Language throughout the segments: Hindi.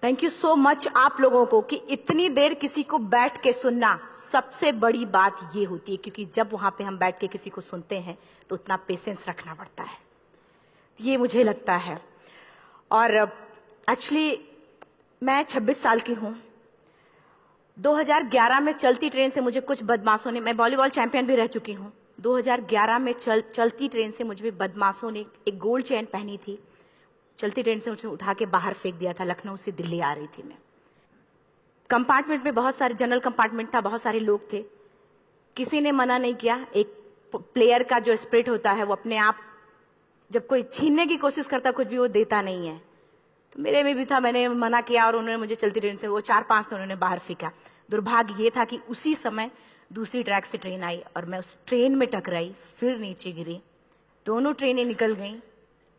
थैंक यू सो मच आप लोगों को कि इतनी देर किसी को बैठ के सुनना सबसे बड़ी बात ये होती है, क्योंकि जब वहां पे हम बैठ के किसी को सुनते हैं तो उतना पेशेंस रखना पड़ता है, ये मुझे लगता है। और एक्चुअली मैं 26 साल की हूं। 2011 में चलती ट्रेन से मुझे कुछ बदमाशों ने, मैं वॉलीबॉल चैंपियन भी रह चुकी हूं, 2011 में चलती ट्रेन से मुझे बदमाशों ने एक गोल्ड चेन पहनी थी, चलती ट्रेन से मुझे उठा के बाहर फेंक दिया था। लखनऊ से दिल्ली आ रही थी मैं। कंपार्टमेंट में बहुत सारे, जनरल कंपार्टमेंट था, बहुत सारे लोग थे, किसी ने मना नहीं किया। एक प्लेयर का जो स्पिरिट होता है वो अपने आप, जब कोई छीनने की कोशिश करता कुछ भी, वो देता नहीं है, तो मेरे में भी था। मैंने मना किया और उन्होंने मुझे चलती ट्रेन से वो 4-5 ने उन्होंने बाहर फेंका। दुर्भाग्य ये था कि उसी समय दूसरी ट्रैक से ट्रेन आई और मैं उस ट्रेन में टकराई, फिर नीचे गिरी, दोनों ट्रेनें निकल गईं।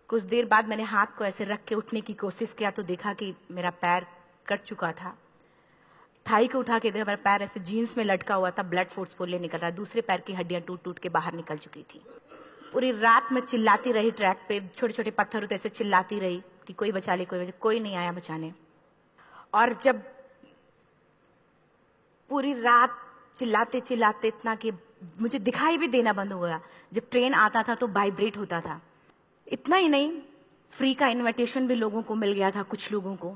कुछ देर बाद मैंने हाथ को ऐसे रख के उठने की कोशिश किया तो देखा कि मेरा पैर कट चुका था। थाई को उठा के देखा, मेरा पैर ऐसे जीन्स में लटका हुआ था, ब्लड फोर्सफुली निकल रहा, दूसरे पैर की हड्डियां टूट टूट के बाहर निकल चुकी थी। पूरी रात मैं चिल्लाती रही ट्रैक पे, छोटे छोटे पत्थर होते ऐसे चिल्लाती रही कि कोई बचा ले, कोई नहीं आया बचाने। और जब पूरी रात चिल्लाते चिल्लाते इतना कि मुझे दिखाई भी देना बंद हो गया, जब ट्रेन आता था तो वाइब्रेट होता था। इतना ही नहीं, फ्री का इनविटेशन भी लोगों को मिल गया था, कुछ लोगों को।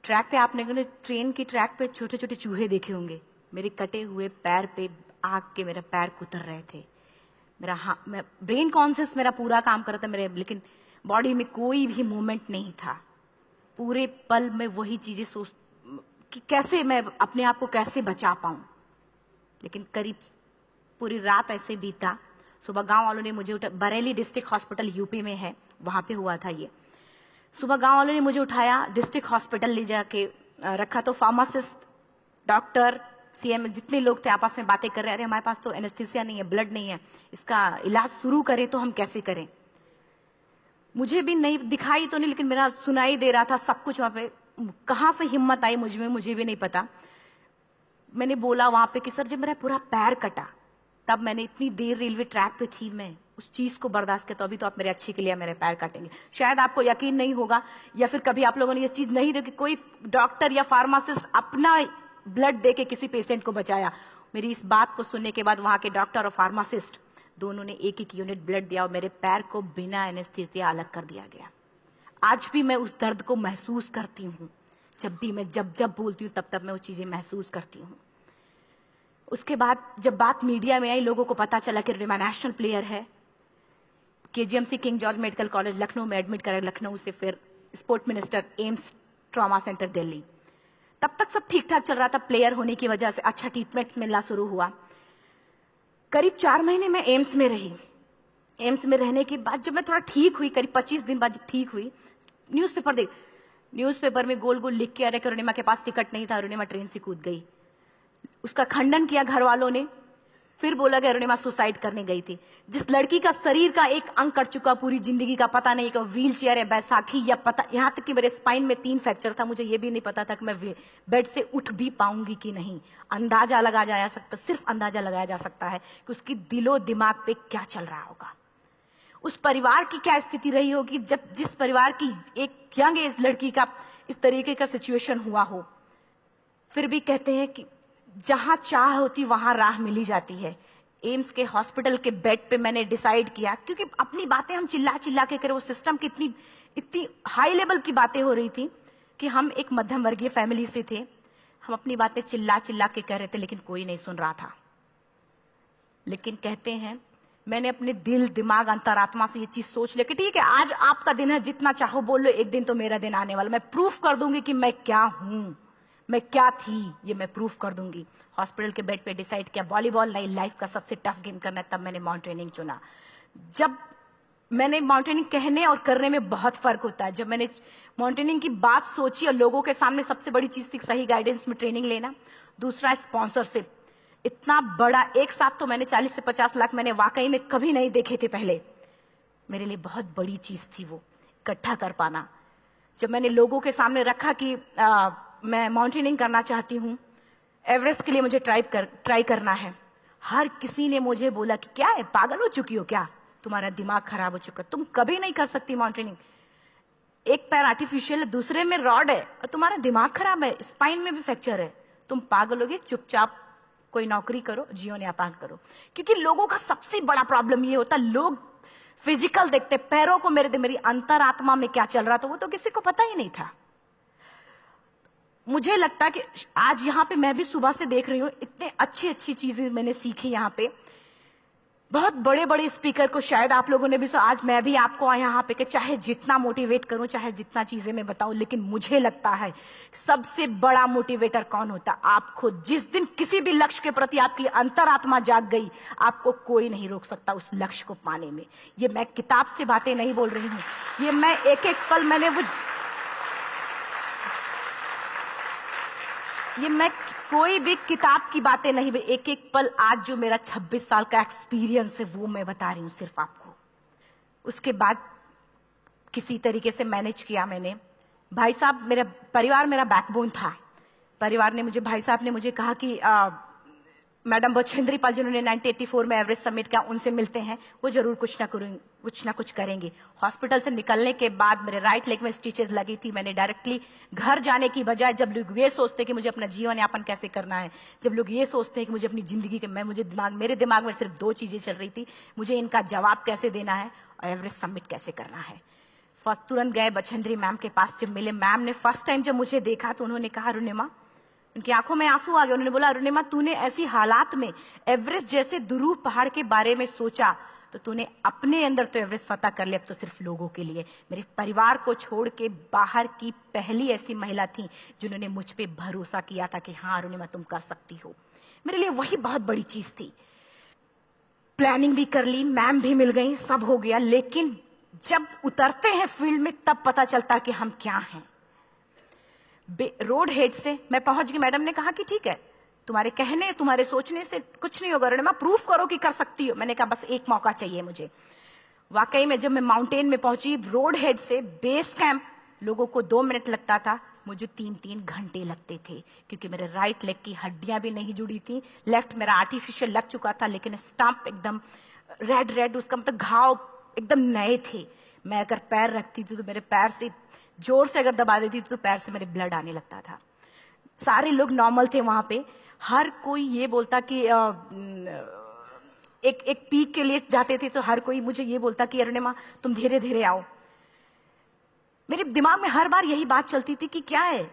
ट्रैक पे आपने ट्रेन की ट्रैक पे छोटे छोटे चूहे देखे होंगे, मेरे कटे हुए पैर पे आग के मेरे पैर कुतर रहे थे। मैं ब्रेन कॉन्शियस मेरा पूरा काम कर रहा था मेरे, लेकिन बॉडी में कोई भी मूवमेंट नहीं था। पूरे पल में वही चीजें सोच कि कैसे मैं अपने आप को कैसे बचा पाऊं। लेकिन करीब पूरी रात ऐसे बीता। सुबह गांव वालों ने मुझे बरेली डिस्ट्रिक्ट हॉस्पिटल यूपी में है, वहां पे हुआ था ये। सुबह गांव वालों ने मुझे उठाया, डिस्ट्रिक्ट हॉस्पिटल ले जाके रखा, तो फार्मासिस्ट, डॉक्टर, सीएम जितने लोग थे आपस में बातें कर रहे, अरे हमारे पास तो एनेस्थीसिया नहीं है, ब्लड नहीं है, इसका इलाज शुरू करें तो हम कैसे करें। मुझे भी नहीं दिखाई तो नहीं, लेकिन मेरा सुनाई दे रहा था सब कुछ वहां पे। कहां से हिम्मत आई मुझ में, मुझे भी नहीं पता। मैंने बोला वहां पे कि सर जब मेरा पूरा पैर कटा, तब मैंने इतनी देर रेलवे ट्रैक पे थी, मैं उस चीज को बर्दाश्त किया, तो अभी तो आप मेरे अच्छे के लिए मेरे पैर काटेंगे। शायद आपको यकीन नहीं होगा, या फिर कभी आप लोगों ने ये चीज नहीं देखी, कोई डॉक्टर या फार्मासिस्ट अपना ब्लड दे के किसी पेशेंट को बचाया। मेरी इस बात को सुनने के बाद वहां के डॉक्टर और फार्मासिस्ट दोनों ने एक एक यूनिट ब्लड दिया और मेरे पैर को बिना एनेस्थीसिया अलग कर दिया गया। आज भी मैं उस दर्द को महसूस करती हूँ। जब भी मैं जब बोलती हूँ तब मैं वो चीजें महसूस करती हूँ। उसके बाद जब बात मीडिया में आई, लोगों को पता चला कि रिमा नेशनल प्लेयर है, KGMC king George medical college Lucknow में एडमिट करा, लखनऊ से फिर sport minister, AIIMS trauma centre Delhi. तब तक सब ठीक ठाक चल रहा था, प्लेयर होने की वजह से अच्छा ट्रीटमेंट मिलना शुरू हुआ। करीब 4 महीने मैं एम्स में रही। एम्स में रहने के बाद जब मैं थोड़ा ठीक हुई, करीब 25 दिन बाद जब ठीक हुई, न्यूज़पेपर में गोल गोल लिख के आ रहे कि अरुणिमा के पास टिकट नहीं था, अरुणिमा ट्रेन से कूद गई। उसका खंडन किया घर वालों ने, फिर बोला कि अरुणिमा सुसाइड करने गई थी। जिस लड़की का शरीर का एक अंग कट चुका, पूरी जिंदगी का पता नहीं कि व्हील चेयर है, बैसाखी या पता, यहां तक कि मेरे स्पाइन में 3 फ्रैक्चर था, मुझे ये भी नहीं पता था कि मैं बेड से उठ भी पाऊंगी कि नहीं। अंदाजा लगाया जा सकता, सिर्फ अंदाजा लगाया जा सकता है कि उसकी दिलो दिमाग पे क्या चल रहा होगा, उस परिवार की क्या स्थिति रही होगी, जब जिस परिवार की एक यंग एज लड़की का इस तरीके का सिचुएशन हुआ हो। फिर भी कहते हैं कि जहां चाह होती वहां राह मिली जाती है। एम्स के हॉस्पिटल के बेड पे मैंने डिसाइड किया, क्योंकि अपनी बातें हम चिल्ला चिल्ला के करें, वो सिस्टम की इतनी हाई लेवल की बातें हो रही थी कि हम एक मध्यम वर्गीय फैमिली से थे, हम अपनी बातें चिल्ला चिल्ला के कह रहे थे, लेकिन कोई नहीं सुन रहा था। लेकिन कहते हैं मैंने अपने दिल, दिमाग, अंतरात्मा से ये चीज सोच लिया कि ठीक है, आज आपका दिन है, जितना चाहो बोल लो, एक दिन तो मेरा दिन आने वाला, मैं प्रूफ कर दूंगी कि मैं क्या हूं, मैं क्या थी, ये मैं प्रूफ कर दूंगी। हॉस्पिटल के बेड पे डिसाइड किया वॉलीबॉल नहीं, लाइफ का सबसे टफ गेम करना है, तब मैंने माउंटेनिंग चुना। जब मैंने माउंटेनिंग कहने और करने में बहुत फर्क होता है। जब मैंने माउंटेनिंग की बात सोची और लोगों के सामने, सबसे बड़ी चीज थी सही गाइडेंस में ट्रेनिंग लेना, दूसरा स्पॉन्सरशिप। इतना बड़ा एक साथ तो मैंने 40 से 50 लाख मैंने वाकई में कभी नहीं देखे थे पहले। मेरे लिए बहुत बड़ी चीज थी वो इकट्ठा कर पाना। जब मैंने लोगों के सामने रखा कि मैं माउंटेनिंग करना चाहती हूँ, एवरेस्ट के लिए मुझे ट्राई करना है, हर किसी ने मुझे बोला कि क्या है, पागल हो चुकी हो क्या, तुम्हारा दिमाग खराब हो चुका, तुम कभी नहीं कर सकती माउंटेनिंग। एक पैर आर्टिफिशियल है, दूसरे में रॉड है, और तुम्हारा दिमाग खराब है, स्पाइन में भी फ्रैक्चर है, तुम पागल होगे, चुपचाप कोई नौकरी करो, जीवन यापन करो। क्योंकि लोगों का सबसे बड़ा प्रॉब्लम ये होता है, लोग फिजिकल देखते, पैरों को मेरी अंतरात्मा में क्या चल रहा था वो तो किसी को पता ही नहीं था। मुझे लगता है कि आज यहाँ पे मैं भी सुबह से देख रही हूँ, इतने अच्छी अच्छी चीजें मैंने सीखी यहाँ पे। बहुत बड़े बड़े स्पीकर को शायद आप लोगों ने भी आज मैं भी आपको यहाँ पे कि चाहे जितना मोटिवेट करूं, चाहे जितना चीजें मैं बताऊं, लेकिन मुझे लगता है सबसे बड़ा मोटिवेटर कौन होता है? आप खुद। जिस दिन किसी भी लक्ष्य के प्रति आपकी अंतरात्मा जाग गई, आपको कोई नहीं रोक सकता उस लक्ष्य को पाने में। ये मैं किताब से बातें नहीं बोल रही हूं, ये मैं एक एक पल मैंने ये मैं कोई भी किताब की बातें नहीं, एक एक पल आज जो मेरा 26 साल का एक्सपीरियंस है वो मैं बता रही हूं सिर्फ आपको। उसके बाद किसी तरीके से मैनेज किया मैंने। भाई साहब, मेरा परिवार मेरा बैकबोन था। परिवार ने मुझे, भाई साहब ने मुझे कहा कि मैडम बछेंद्री पाल जिन्होंने 1984 में एवरेस्ट समिट किया, उनसे मिलते हैं, वो जरूर कुछ ना कुछ करेंगे। हॉस्पिटल से निकलने के बाद मेरे राइट लेग में स्टिचेस लगी थी। मैंने डायरेक्टली घर जाने की बजाय, जब लोग ये सोचते कि मुझे अपना जीवन यापन कैसे करना है, जब लोग ये सोचते हैं कि मुझे अपनी जिंदगी के, मेरे दिमाग में सिर्फ 2 चीजें चल रही थी, मुझे इनका जवाब कैसे देना है और एवरेस्ट समिट कैसे करना है। फर्स्ट तुरंत गए बछेंद्री मैम के पास। जब मिले, मैम ने फर्स्ट टाइम जब मुझे देखा तो उन्होंने कहा, अरुणिमा, उनकी आंखों में आंसू आ गए। उन्होंने बोला, अरुणिमा, तूने ऐसी हालात में एवरेस्ट जैसे दुरूह पहाड़ के बारे में सोचा तो तूने अपने अंदर तो एवरेस्ट फतह कर लिया, अब तो सिर्फ लोगों के लिए। मेरे परिवार को छोड़ के बाहर की पहली ऐसी महिला थी जिन्होंने मुझ पे भरोसा किया था कि हाँ अरुणिमा, तुम कर सकती हो। मेरे लिए वही बहुत बड़ी चीज थी। प्लानिंग भी कर ली, मैम भी मिल गई, सब हो गया। लेकिन जब उतरते हैं फील्ड में तब पता चलता कि हम क्या हैं। रोड हेड से मैं पहुंच गई। मैडम ने कहा कि ठीक है, तुम्हारे कहने, तुम्हारे सोचने से कुछ नहीं होगा अरुणिमा, प्रूफ करो कि कर सकती हो। मैंने कहा बस एक मौका चाहिए मुझे। वाकई में जब मैं माउंटेन में पहुंची, रोड हेड से बेस कैंप लोगों को 2 मिनट लगता था, मुझे 3-3 घंटे लगते थे, क्योंकि मेरे राइट लेग की हड्डियां भी नहीं जुड़ी थी। लेफ्ट मेरा आर्टिफिशियल लग चुका था, लेकिन स्टंप एकदम रेड, उसका मतलब घाव एकदम नए थे। मैं अगर पैर रखती थी तो मेरे पैर से जोर से अगर दबा देती तो पैर से मेरे ब्लड आने लगता था। सारे लोग नॉर्मल थे वहां पे। हर कोई ये बोलता कि एक पीक के लिए जाते थे तो हर कोई मुझे ये बोलता कि अरुणिमा, तुम धीरे धीरे आओ। मेरे दिमाग में हर बार यही बात चलती थी कि क्या है,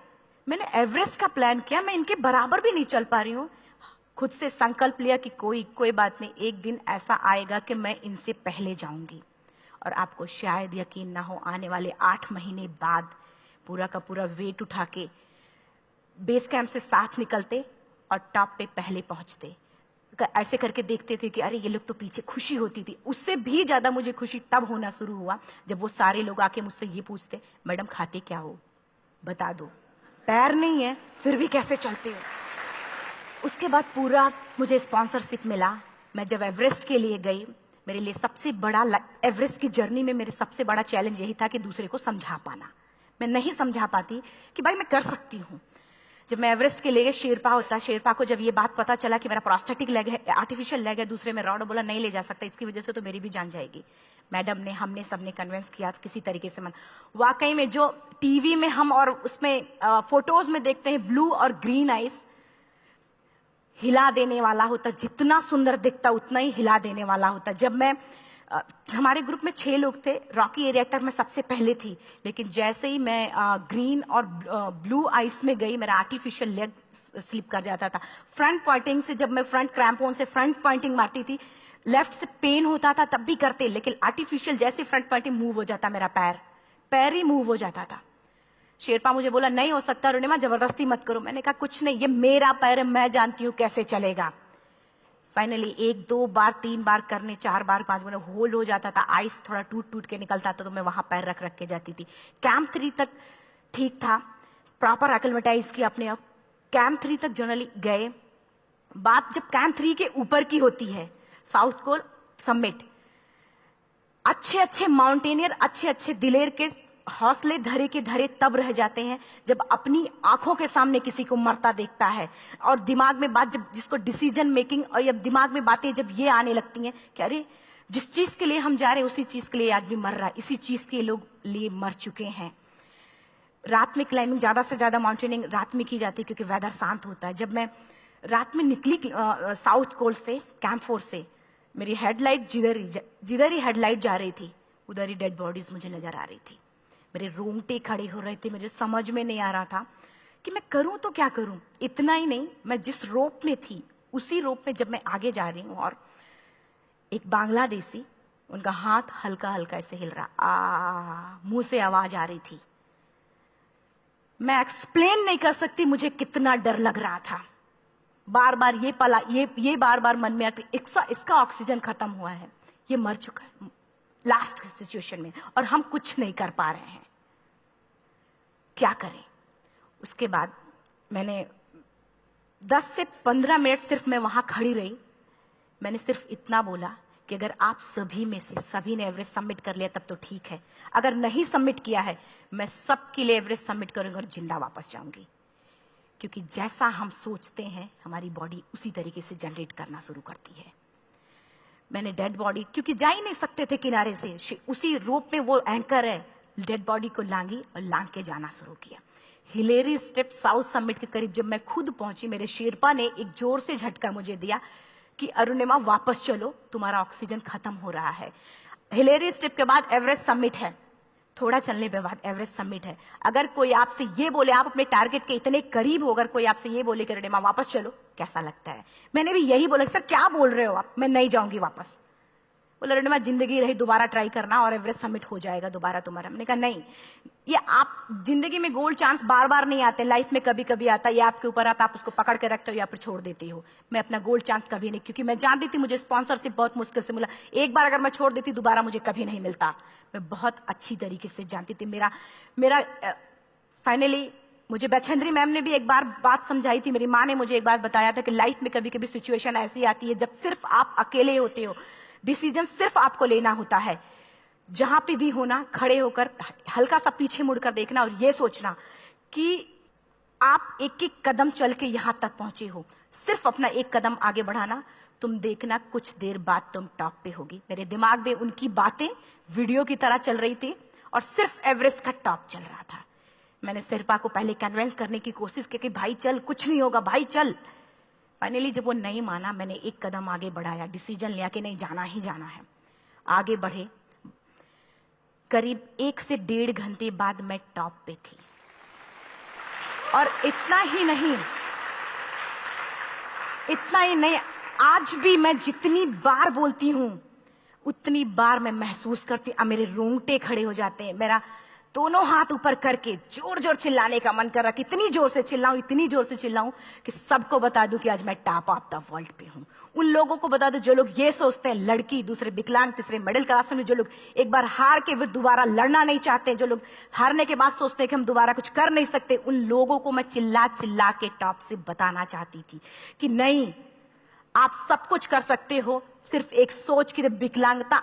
मैंने एवरेस्ट का प्लान किया, मैं इनके बराबर भी नहीं चल पा रही हूँ। खुद से संकल्प लिया कि कोई बात नहीं, एक दिन ऐसा आएगा कि मैं इनसे पहले जाऊंगी। और आपको शायद यकीन ना हो, आने वाले 8 महीने बाद पूरा का पूरा वेट उठा के बेस कैंप से साथ निकलते और टॉप पे पहले पहुंचते। ऐसे करके देखते थे कि अरे ये लोग तो पीछे। खुशी होती थी। उससे भी ज्यादा मुझे खुशी तब होना शुरू हुआ जब वो सारे लोग आके मुझसे ये पूछते, मैडम खाते क्या हो, बता दो। पैर नहीं है फिर भी कैसे चलते हो। उसके बाद पूरा मुझे स्पॉन्सरशिप मिला। मैं जब एवरेस्ट के लिए गई, मेरे लिए सबसे बड़ा, एवरेस्ट की जर्नी में मेरे सबसे बड़ा चैलेंज यही था कि दूसरे को समझा पाना। मैं नहीं समझा पाती कि भाई मैं कर सकती हूँ। जब मैं एवरेस्ट के लिए गई, शेरपा होता, शेरपा को जब ये बात पता चला कि मेरा प्रोस्थेटिक लेग है, आर्टिफिशियल लेग है, दूसरे में रॉड, बोला नहीं ले जा सकता, इसकी वजह से तो मेरी भी जान जाएगी। मैडम ने, हमने, सबने कन्विंस किया किसी तरीके से। मन वाकई में जो टीवी में हम और उसमें फोटोज में देखते हैं, ब्लू और ग्रीन आइस, हिला देने वाला होता। जितना सुंदर दिखता उतना ही हिला देने वाला होता। जब मैं हमारे ग्रुप में 6 लोग थे, रॉकी एरिया तक मैं सबसे पहले थी, लेकिन जैसे ही मैं ग्रीन और ब्लू आइस में गई, मेरा आर्टिफिशियल लेग स्लिप कर जाता था। फ्रंट पॉइंटिंग से, जब मैं फ्रंट क्रैम्पोन से फ्रंट पॉइंटिंग मारती थी, लेफ्ट से पेन होता था तब भी करते, लेकिन आर्टिफिशियल जैसे फ्रंट पॉइंटिंग मूव हो जाता, मेरा पैर ही मूव हो जाता था। शेरपा मुझे बोला नहीं हो सकता अरुणिमा, जबरदस्ती मत करो। मैंने कहा कुछ नहीं, ये मेरा पैर है, मैं जानती हूं कैसे चलेगा। फाइनली 1, 2 बार, 3 बार करने, 4 बार, 5 बार होल हो जाता था। आइस थोड़ा टूट के निकलता था तो मैं वहां पैर रख के जाती थी। कैंप 3 तक ठीक था, प्रॉपर एक्लेमेटाइज किया अपने आप। कैंप 3 तक जनरली गए। बात जब कैंप 3 के ऊपर की होती है, साउथ कोल समिट, अच्छे माउंटेनियर, अच्छे दिलेर के हौसले धरे के धरे तब रह जाते हैं जब अपनी आंखों के सामने किसी को मरता देखता है। और दिमाग में बात, जब जिसको डिसीजन मेकिंग, और जब दिमाग में बातें जब ये आने लगती हैं कि अरे जिस चीज के लिए हम जा रहे हैं उसी चीज के लिए आदमी मर रहा है, इसी चीज के लोग लिए मर चुके हैं। रात में क्लाइंबिंग, ज्यादा से ज्यादा माउंटेनिंग रात में की जाती है क्योंकि वेदर शांत होता है। जब मैं रात में निकली साउथ कोल्ड से, कैंप 4 से, मेरी हेडलाइट जिधर ही हेडलाइट जा रही थी उधर ही डेड बॉडीज मुझे नजर आ रही थी। मेरे रोंगटे खड़े हो रहे थे, मुझे समझ में नहीं आ रहा था कि मैं करूं तो क्या करूं। इतना ही नहीं, मैं जिस रोप में थी उसी रोप में जब मैं आगे जा रही हूं और एक बांग्लादेशी, उनका हाथ हल्का हल्का ऐसे हिल रहा, मुंह से आवाज आ रही थी। मैं एक्सप्लेन नहीं कर सकती मुझे कितना डर लग रहा था। बार बार ये बार बार मन में आता, इसका ऑक्सीजन खत्म हुआ है, ये मर चुका है लास्ट सिचुएशन में, और हम कुछ नहीं कर पा रहे हैं, क्या करें। उसके बाद मैंने 10 से 15 मिनट सिर्फ मैं वहां खड़ी रही। मैंने सिर्फ इतना बोला कि अगर आप सभी में से सभी ने एवरेस्ट सबमिट कर लिया तब तो ठीक है, अगर नहीं सबमिट किया है मैं सबके लिए एवरेस्ट सबमिट करूंगी और जिंदा वापस जाऊंगी। क्योंकि जैसा हम सोचते हैं हमारी बॉडी उसी तरीके से जनरेट करना शुरू करती है। मैंने डेड बॉडी, क्योंकि जा ही नहीं सकते थे किनारे से, उसी रोप में वो एंकर है, डेड बॉडी को लांगी और लांग के जाना शुरू किया। हिलेरी स्टेप साउथ समिट के करीब जब मैं खुद पहुंची, मेरे शेरपा ने एक जोर से झटका मुझे दिया कि अरुणिमा वापस चलो, तुम्हारा ऑक्सीजन खत्म हो रहा है। हिलेरी स्टेप के बाद एवरेस्ट समिट है, थोड़ा चलने के बाद एवरेस्ट समिट है। अगर कोई आपसे ये बोले, आप अपने टारगेट के इतने करीब हो, अगर कोई आपसे ये बोले कि अरुणिमा वापस चलो, कैसा लगता है? मैंने भी यही बोला, सर क्या बोल रहे हो आप, मैं नहीं जाऊंगी वापस। बोले अरुणिमा जिंदगी रही, दोबारा ट्राई करना और एवरेस्ट समिट हो जाएगा दोबारा तुम्हारा। मैंने कहा नहीं, ये आप जिंदगी में गोल्ड चांस बार बार नहीं आते, लाइफ में कभी कभी आता है, ये आपके ऊपर आता, आप उसको पकड़ के रखते हो या फिर छोड़ देते हो। मैं अपना गोल्ड चांस कभी नहीं, क्योंकि मैं जानती थी मुझे स्पॉन्सरशिप बहुत मुश्किल से मिला, एक बार अगर मैं छोड़ देती दोबारा मुझे कभी नहीं मिलता। मैं बहुत अच्छी तरीके से जानती थी। मेरा फाइनली मुझे बछेंद्री मैम ने भी एक बार बात समझाई थी, मेरी माँ ने मुझे एक बार बताया था कि लाइफ में कभी कभी सिचुएशन ऐसी आती है जब सिर्फ आप अकेले होते हो, डिसीजन सिर्फ आपको लेना होता है। जहां पे भी होना, खड़े होकर हल्का सा पीछे मुड़कर देखना और ये सोचना कि आप एक एक कदम चल के यहां तक पहुंचे हो, सिर्फ अपना एक कदम आगे बढ़ाना, तुम देखना कुछ देर बाद तुम टॉप पे होगी। मेरे दिमाग में उनकी बातें वीडियो की तरह चल रही थी और सिर्फ एवरेस्ट का टॉप चल रहा था। मैंने शेरपा को पहले कन्विंस करने की कोशिश की कि भाई चल, कुछ नहीं होगा भाई चल। फाइनली जब वो नहीं माना, मैंने एक कदम आगे बढ़ाया, डिसीजन लिया कि नहीं, जाना ही जाना है। आगे बढ़े, करीब 1 से 1.5 घंटे बाद मैं टॉप पे थी। और इतना ही नहीं, आज भी मैं जितनी बार बोलती हूं उतनी बार मैं महसूस करती हूं, मेरे रोंगटे खड़े हो जाते हैं, मेरा दोनों हाथ ऊपर करके जोर जोर चिल्लाने का मन कर रहा, कितनी जोर से चिल्लाऊं कि सबको बता दूं कि आज मैं टॉप ऑफ द वर्ल्ड पे हूं। उन लोगों को बता दूं जो लोग ये सोचते हैं, लड़की, दूसरे विकलांग, तीसरे मिडिल क्लास में, जो लोग एक बार हार के फिर दोबारा लड़ना नहीं चाहते, जो लोग हारने के बाद सोचते हैं कि हम दोबारा कुछ कर नहीं सकते, उन लोगों को मैं चिल्ला चिल्ला के टॉप से बताना चाहती थी कि नहीं, आप सब कुछ कर सकते हो। सिर्फ एक सोच की विकलांगता,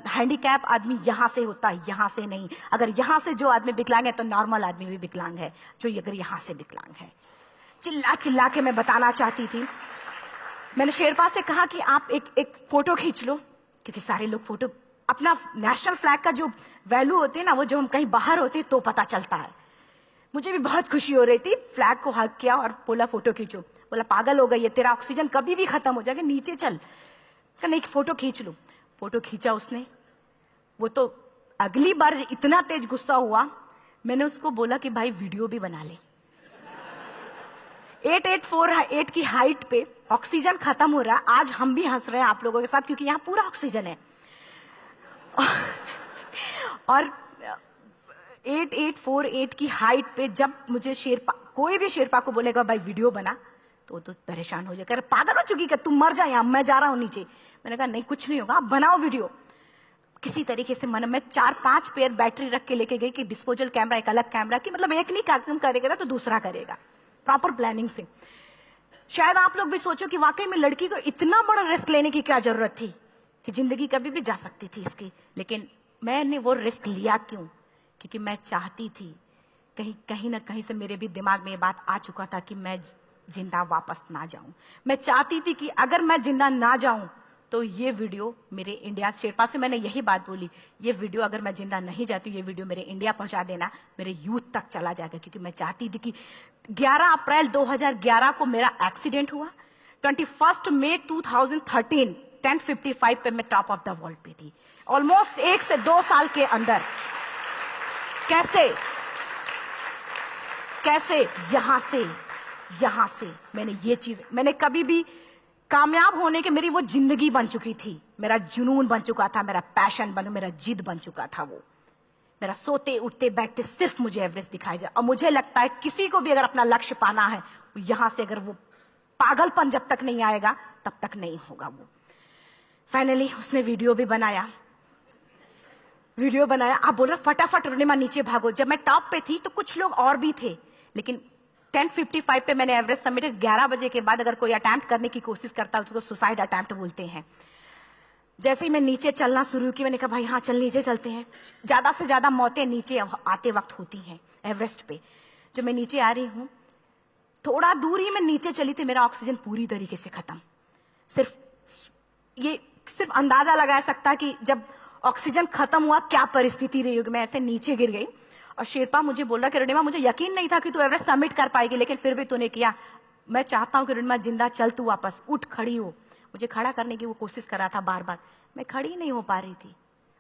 हैंडीकैप आदमी यहां से होता है, यहां से नहीं। अगर यहां से जो आदमी विकलांग है तो नॉर्मल आदमी भी विकलांग है, जो अगर यहां से विकलांग है। चिल्ला चिल्ला के मैं बताना चाहती थी। मैंने शेरपा से कहा कि आप एक फोटो खींच लो, क्योंकि सारे लोग फोटो, अपना नेशनल फ्लैग का जो वैल्यू होते हैं ना, वो जो हम कहीं बाहर होते हैं तो पता चलता है। मुझे भी बहुत खुशी हो रही थी, फ्लैग को हग किया और बोला फोटो खींचो। बोला पागल हो गई है, तेरा ऑक्सीजन कभी भी खत्म हो जाएगा, नीचे चल। नहीं, फोटो खींच लो। फोटो खींचा उसने। वो तो अगली बार इतना तेज गुस्सा हुआ, मैंने उसको बोला कि भाई वीडियो भी बना ले। 8848 की हाइट पे ऑक्सीजन खत्म हो रहा है, आज हम भी हंस रहे हैं आप लोगों के साथ क्योंकि यहाँ पूरा ऑक्सीजन है। और 8848 की हाइट पे जब मुझे शेरपा, कोई भी शेरपा को बोलेगा भाई वीडियो बना, तो परेशान हो जाएगा, पागल हो चुकी क्या, तुम मर जा, यहाँ मैं जा रहा हूं नीचे। मैंने कहा नहीं, कुछ नहीं होगा, आप बनाओ वीडियो। किसी तरीके से मैं 4-5 पेयर बैटरी रख के लेके गई कि डिस्पोजल कैमरा, एक अलग कैमरा की, मतलब एक नहीं काम करेगा तो दूसरा करेगा, प्रॉपर प्लानिंग से। शायद आप लोग भी सोचो कि वाकई में लड़की को इतना बड़ा रिस्क लेने की क्या जरूरत थी, कि जिंदगी कभी भी जा सकती थी इसकी। लेकिन मैंने वो रिस्क लिया क्यों? क्योंकि मैं चाहती थी, कहीं ना कहीं से मेरे भी दिमाग में ये बात आ चुका था कि मैं जिंदा वापस ना जाऊं। मैं चाहती थी कि अगर मैं जिंदा ना जाऊं तो ये वीडियो मेरे इंडिया शेरपा से मैंने यही बात बोली, ये वीडियो अगर मैं जिंदा नहीं जाती, ये वीडियो मेरे इंडिया पहुंचा देना, मेरे यूथ तक चला जाएगा। क्योंकि मैं चाहती थी कि 11 अप्रैल 2011 को मेरा एक्सीडेंट हुआ, 21 मई 2013 10:55 पे मैं टॉप ऑफ द वर्ल्ड पे थी। ऑलमोस्ट 1 से 2 साल के अंदर कैसे यहां से मैंने ये चीज, मैंने कभी भी कामयाब होने के, मेरी वो जिंदगी बन चुकी थी, मेरा जुनून बन चुका था, मेरा पैशन मेरा जिद बन चुका था। वो मेरा सोते उठते बैठते सिर्फ मुझे एवरेस्ट दिखाई जाए। और मुझे लगता है किसी को भी अगर अपना लक्ष्य पाना है, यहां से अगर वो पागलपन जब तक नहीं आएगा तब तक नहीं होगा। वो फाइनली उसने वीडियो बनाया। आप बोल रहे फटाफट रुनिमा नीचे भागो। जब मैं टॉप पे थी तो कुछ लोग और भी थे, लेकिन 10:55 पे मैंने एवरेस्ट समिट, 11 बजे के बाद अगर कोई अटेम्प्ट करने की कोशिश करता है उसको सुसाइड अटेम्प्ट बोलते हैं। जैसे ही मैं नीचे चलना शुरू की, मैंने कहा भाई हाँ चल नीचे चलते हैं। ज्यादा से ज्यादा मौतें नीचे आते वक्त होती हैं एवरेस्ट पे। जब मैं नीचे आ रही हूं, थोड़ा दूर ही मैं नीचे चली थी, मेरा ऑक्सीजन पूरी तरीके से खत्म। सिर्फ अंदाजा लगा सकता कि जब ऑक्सीजन खत्म हुआ क्या परिस्थिति रही होगी। मैं ऐसे नीचे गिर गई और शेरपा मुझे बोल रहा कि रुनिमा मुझे यकीन नहीं था कि तू एवरेस्ट सबमिट कर पाएगी, लेकिन फिर भी तूने किया। मैं चाहता हूं कि रुनिमा जिंदा चल, तू वापस उठ, खड़ी हो। मुझे खड़ा करने की वो कोशिश कर रहा था बार बार, मैं खड़ी नहीं हो पा रही थी।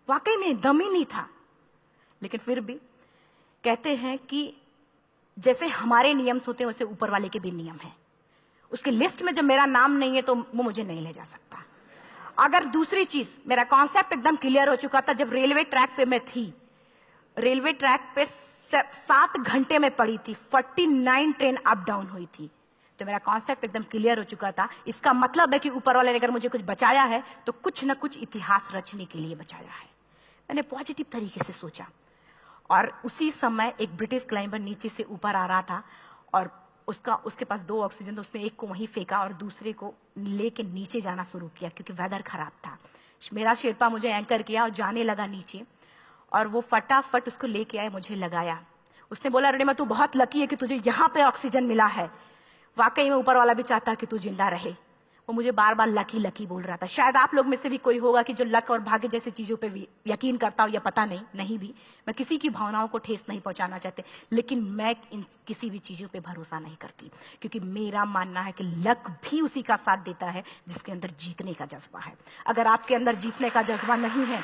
वाकई में दम ही नहीं था। लेकिन फिर भी कहते हैं कि जैसे हमारे नियम होते हैं वैसे ऊपर वाले के भी नियम है। उसके लिस्ट में जब मेरा नाम नहीं है तो वो मुझे नहीं ले जा सकता। अगर दूसरी चीज, मेरा कॉन्सेप्ट एकदम क्लियर हो चुका था। जब रेलवे ट्रैक पे मैं थी, रेलवे ट्रैक पे 7 घंटे में पड़ी थी, 49 ट्रेन अप डाउन हुई थी, तो मेरा कॉन्सेप्ट एकदम क्लियर हो चुका था। इसका मतलब है कि ऊपर वाले ने अगर मुझे कुछ बचाया है तो कुछ ना कुछ इतिहास रचने के लिए बचाया है। मैंने पॉजिटिव तरीके से सोचा। और उसी समय एक ब्रिटिश क्लाइंबर नीचे से ऊपर आ रहा था और उसके पास 2 ऑक्सीजन, तो उसने एक को वहीं फेंका और दूसरे को लेके नीचे जाना शुरू किया क्योंकि वेदर खराब था। मेरा शेरपा मुझे एंकर किया और जाने लगा नीचे, और वो फटाफट उसको लेके आए, मुझे लगाया। उसने बोला रुनिमा तू बहुत लकी है कि तुझे यहाँ पे ऑक्सीजन मिला है। वाकई में ऊपर वाला भी चाहता कि तू जिंदा रहे। वो मुझे बार बार लकी लकी बोल रहा था। शायद आप लोग में से भी कोई होगा कि जो लक और भाग्य जैसी चीजों पे यकीन करता हो, या पता नहीं भी। मैं किसी की भावनाओं को ठेस नहीं पहुंचाना चाहते, लेकिन मैं किसी भी चीजों पे भरोसा नहीं करती, क्योंकि मेरा मानना है कि लक भी उसी का साथ देता है जिसके अंदर जीतने का जज्बा है। अगर आपके अंदर जीतने का जज्बा नहीं है,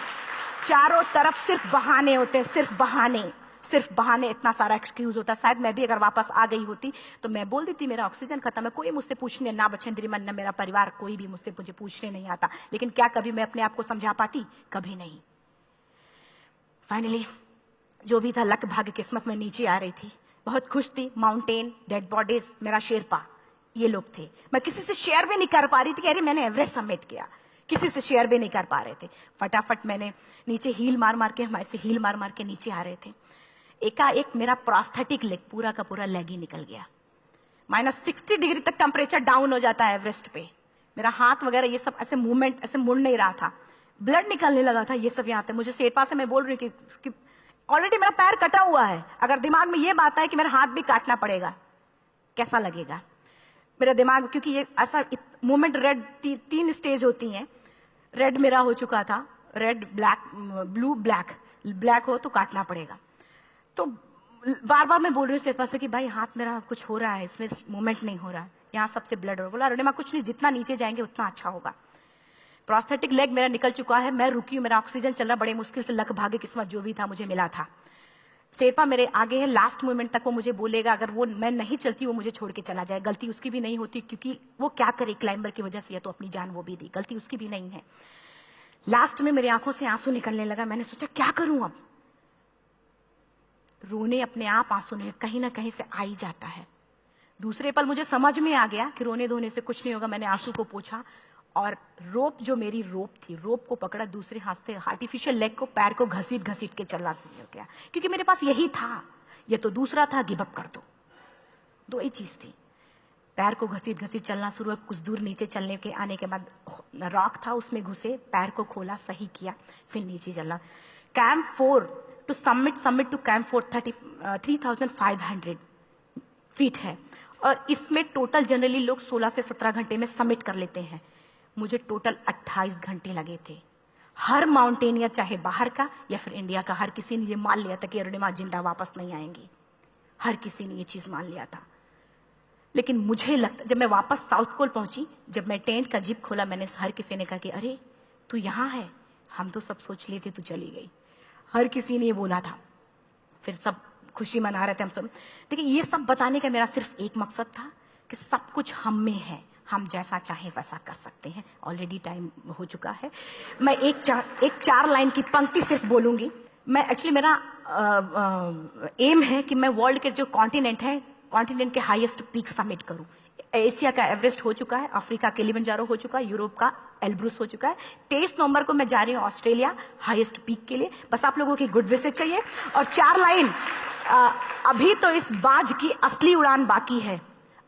चारों तरफ सिर्फ बहाने होते हैं, सिर्फ बहाने, इतना सारा एक्सक्यूज होता। शायद मैं भी अगर वापस आ गई होती तो मैं बोल देती मेरा ऑक्सीजन खत्म है, कोई मुझसे पूछने ना, बछेंद्री मन ना मेरा परिवार, कोई भी मुझसे मुझे पूछने नहीं आता। लेकिन क्या कभी मैं अपने आप को समझा पाती? कभी नहीं। फाइनली जो भी था, लक भाग्य किस्मत में नीचे आ रही थी, बहुत खुश थी। माउंटेन, डेड बॉडीज, मेरा शेरपा, ये लोग थे। मैं किसी से शेयर भी नहीं कर पा रही थी कि अरे मैंने एवरेस्ट सबमिट किया, किसी से शेयर भी नहीं कर पा रहे थे। फटाफट मैंने नीचे हील मार मार के, हमारे से हील मार मार के नीचे आ रहे थे। एकाएक मेरा प्रोस्थेटिक लेग, पूरा का पूरा लेग ही निकल गया। -60 डिग्री तक टेम्परेचर डाउन हो जाता है एवरेस्ट पे। मेरा हाथ वगैरह ये सब ऐसे मूवमेंट, ऐसे मुड़ नहीं रहा था, ब्लड निकलने लगा था, ये सब यहाँ पे। मुझे शेरपा से मैं बोल रही हूँ कि ऑलरेडी मेरा पैर कटा हुआ है, अगर दिमाग में ये बात है कि मेरा हाथ भी काटना पड़ेगा, कैसा लगेगा मेरा दिमाग। क्योंकि ये ऐसा मूवमेंट, रेड 3 स्टेज होती हैं। रेड मेरा हो चुका था, रेड, ब्लैक, ब्लू, ब्लैक हो तो काटना पड़ेगा। तो बार बार मैं बोल रही हूँ शेरपा से कि भाई हाथ मेरा कुछ हो रहा है, इसमें मूवमेंट नहीं हो रहा है, यहाँ सबसे ब्लड हो रहा है। बोला रुनिमा कुछ नहीं, जितना नीचे जाएंगे उतना अच्छा होगा। प्रोस्थेटिक लेग मेरा निकल चुका है, मैं रुकी हूँ, मेरा ऑक्सीजन चल रहा, बड़े मुश्किल से, लक भाग्य किस्मत जो भी था मुझे मिला था। शेरपा मेरे आगे है, लास्ट मोमेंट तक वो मुझे बोलेगा, अगर वो मैं नहीं चलती वो मुझे छोड़ के चला जाए। गलती उसकी भी नहीं होती, क्योंकि वो क्या करे, क्लाइंबर की वजह से, या तो अपनी जान वो भी दी, गलती उसकी भी नहीं है। लास्ट में मेरी आंखों से आंसू निकलने लगा। मैंने सोचा क्या करूं अब। रोने अपने आप आंसू ने कहीं ना कहीं से आ ही जाता है। दूसरे पल मुझे समझ में आ गया कि रोने धोने से कुछ नहीं होगा। मैंने आंसू को पोंछा और रोप, जो मेरी रोप थी, रोप को पकड़ा, दूसरे हाथ से आर्टिफिशियल लेग को, पैर को घसीट घसीट के चलना शुरू हो गया, क्योंकि मेरे पास यही था। ये तो दूसरा था, गिव अप कर दो ही चीज थी। पैर को घसीट घसीट चलना शुरू हुआ। कुछ दूर नीचे चलने के आने के बाद रॉक था, उसमें घुसे, पैर को खोला, सही किया, फिर नीचे चलना। Camp 4 to summit to camp 4 3500 feet है, और इसमें टोटल जनरली लोग 16 से 17 घंटे में सबमिट कर लेते हैं। मुझे टोटल 28 घंटे लगे थे। हर माउंटेनियर, चाहे बाहर का या फिर इंडिया का, हर किसी ने ये मान लिया था कि अरुणिमा जिंदा वापस नहीं आएंगी। हर किसी ने ये चीज मान लिया था। लेकिन मुझे लगता, जब मैं वापस साउथ कोल पहुंची, जब मैं टेंट का जिप खोला, मैंने हर किसी ने कहा कि अरे तू यहाँ है, हम तो सब सोच लिए थे तू चली गई। हर किसी ने ये बोला था। फिर सब खुशी मना रहे थे हम सब। देखिए, ये सब बताने का मेरा सिर्फ एक मकसद था कि सब कुछ हम में है, हम जैसा चाहे वैसा कर सकते हैं। ऑलरेडी टाइम हो चुका है। मैं एक चार लाइन की पंक्ति सिर्फ बोलूंगी। मैं एक्चुअली, मेरा एम है कि मैं वर्ल्ड के जो कॉन्टिनेंट है, कॉन्टिनेंट के हाईएस्ट पीक समिट करूं। एशिया का एवरेस्ट हो चुका है, अफ्रीका किलिमंजारो हो चुका है, यूरोप का एल्ब्रुस हो चुका है। 23 नवंबर को मैं जा रही हूँ ऑस्ट्रेलिया हाईएस्ट पीक के लिए। बस आप लोगों की गुड विशेस चाहिए। और 4 लाइन, अभी तो इस बाज की असली उड़ान बाकी है,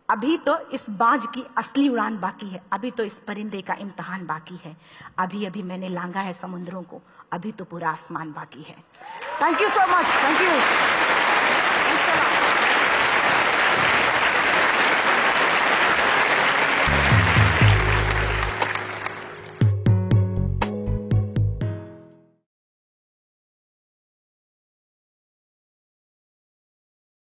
अभी तो इस बाज की असली उड़ान बाकी है, अभी तो इस परिंदे का इम्तिहान बाकी है, अभी अभी मैंने लांघा है समुद्रों को, अभी तो पूरा आसमान बाकी है। Thank you so much. Thank you.